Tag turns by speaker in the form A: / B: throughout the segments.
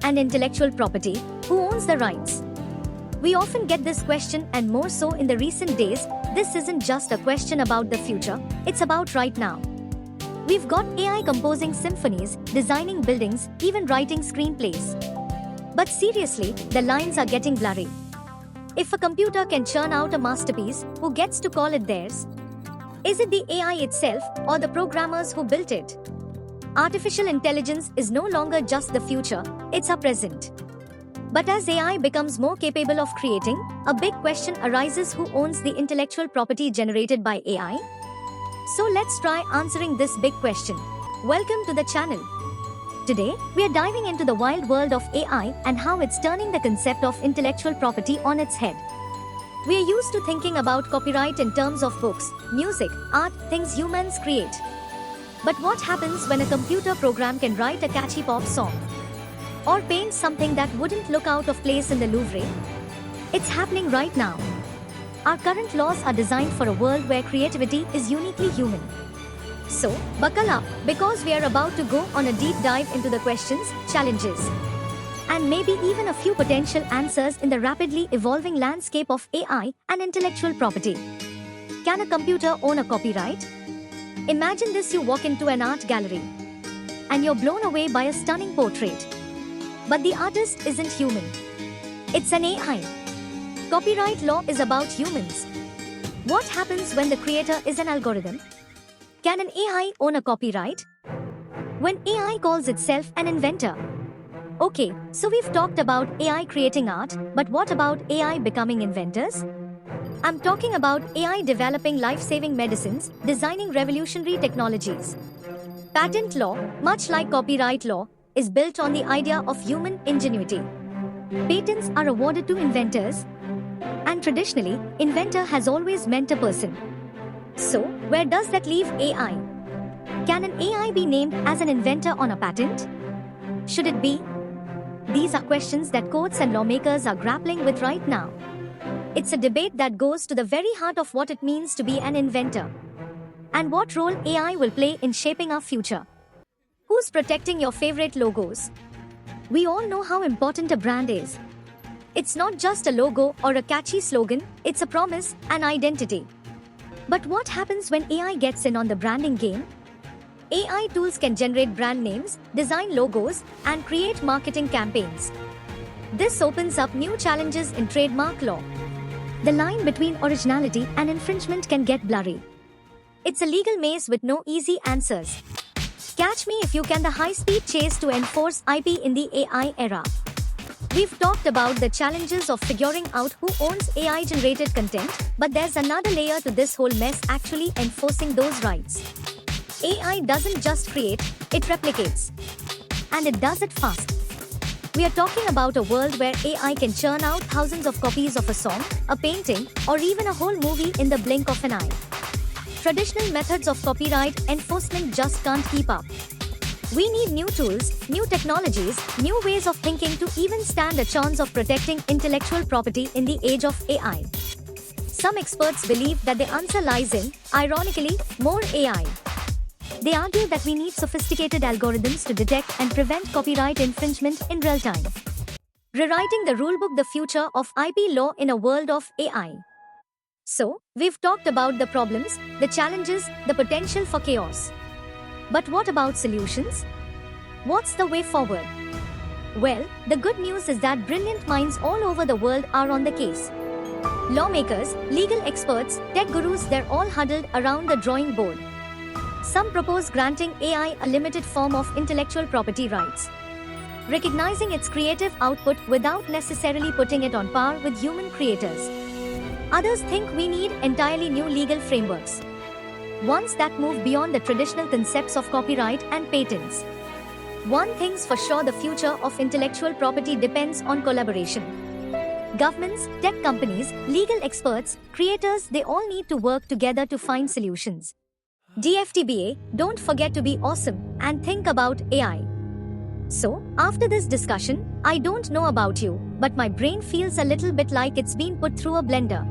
A: and intellectual property, who owns the rights? We often get this question, and more so in the recent days. This isn't just a question about the future, it's about right now. We've got AI composing symphonies, designing buildings, even writing screenplays. But seriously, the lines are getting blurry. If a computer can churn out a masterpiece, who gets to call it theirs? Is it the AI itself, or the programmers who built it? Artificial intelligence is no longer just the future, it's our present. But as AI becomes more capable of creating, a big question arises: who owns the intellectual property generated by AI? So let's try answering this big question. Welcome to the channel. Today, we are diving into the wild world of AI and how it's turning the concept of intellectual property on its head. We are used to thinking about copyright in terms of books, music, art, things humans create. But what happens when a computer program can write a catchy pop song? Or paint something that wouldn't look out of place in the Louvre? It's happening right now. Our current laws are designed for a world where creativity is uniquely human. So, buckle up, because we are about to go on a deep dive into the questions, challenges, and maybe even a few potential answers in the rapidly evolving landscape of AI and intellectual property. Can a computer own a copyright? Imagine this: you walk into an art gallery and you're blown away by a stunning portrait. But the artist isn't human. It's an AI. Copyright law is about humans. What happens when the creator is an algorithm? Can an AI own a copyright? When AI calls itself an inventor? Okay, so we've talked about AI creating art, but what about AI becoming inventors? I'm talking about AI developing life-saving medicines, designing revolutionary technologies. Patent law, much like copyright law, is built on the idea of human ingenuity. Patents are awarded to inventors, and traditionally, inventor has always meant a person. So, where does that leave AI? Can an AI be named as an inventor on a patent? Should it be? These are questions that courts and lawmakers are grappling with right now. It's a debate that goes to the very heart of what it means to be an inventor, and what role AI will play in shaping our future. Who's protecting your favorite logos? We all know how important a brand is. It's not just a logo or a catchy slogan, it's a promise, an identity. But what happens when AI gets in on the branding game? AI tools can generate brand names, design logos, and create marketing campaigns. This opens up new challenges in trademark law. The line between originality and infringement can get blurry. It's a legal maze with no easy answers. Catch me if you can: the high-speed chase to enforce IP in the AI era. We've talked about the challenges of figuring out who owns AI-generated content, but there's another layer to this whole mess: actually enforcing those rights. AI doesn't just create, it replicates. And it does it fast. We are talking about a world where AI can churn out thousands of copies of a song, a painting, or even a whole movie in the blink of an eye. Traditional methods of copyright enforcement just can't keep up. We need new tools, new technologies, new ways of thinking to even stand a chance of protecting intellectual property in the age of AI. Some experts believe that the answer lies in, ironically, more AI. They argue that we need sophisticated algorithms to detect and prevent copyright infringement in real time. Rewriting the rulebook: the future of IP law in a world of AI. So, we've talked about the problems, the challenges, the potential for chaos. But what about solutions? What's the way forward? Well, the good news is that brilliant minds all over the world are on the case. Lawmakers, legal experts, tech gurus, they're all huddled around the drawing board. Some propose granting AI a limited form of intellectual property rights, recognizing its creative output without necessarily putting it on par with human creators. Others think we need entirely new legal frameworks, ones that move beyond the traditional concepts of copyright and patents. One thing's for sure: the future of intellectual property depends on collaboration. Governments, tech companies, legal experts, creators, they all need to work together to find solutions. DFTBA, don't forget to be awesome and think about AI. So, after this discussion, I don't know about you, but my brain feels a little bit like it's been put through a blender.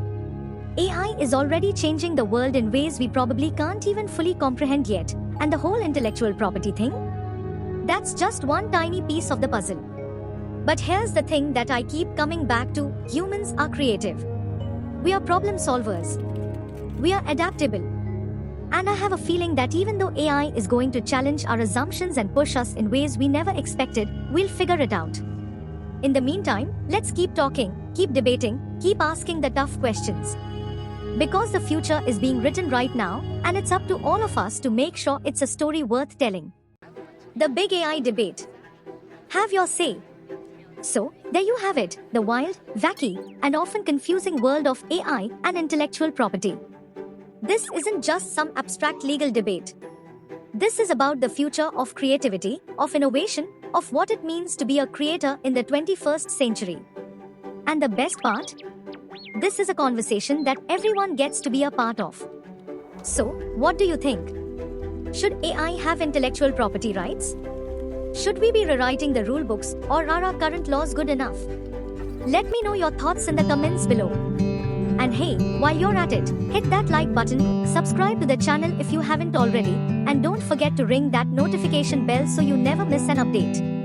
A: AI is already changing the world in ways we probably can't even fully comprehend yet, and the whole intellectual property thing? That's just one tiny piece of the puzzle. But here's the thing that I keep coming back to: humans are creative. We are problem solvers. We are adaptable. And I have a feeling that even though AI is going to challenge our assumptions and push us in ways we never expected, we'll figure it out. In the meantime, let's keep talking, keep debating, keep asking the tough questions. Because the future is being written right now, and it's up to all of us to make sure it's a story worth telling. The big AI debate. Have your say. So, there you have it, the wild, wacky, and often confusing world of AI and intellectual property. This isn't just some abstract legal debate. This is about the future of creativity, of innovation, of what it means to be a creator in the 21st century. And the best part? This is a conversation that everyone gets to be a part of. So, what do you think? Should AI have intellectual property rights? Should we be rewriting the rule books, or are our current laws good enough? Let me know your thoughts in the comments below. And hey, while you're at it, hit that like button, subscribe to the channel if you haven't already, and don't forget to ring that notification bell so you never miss an update.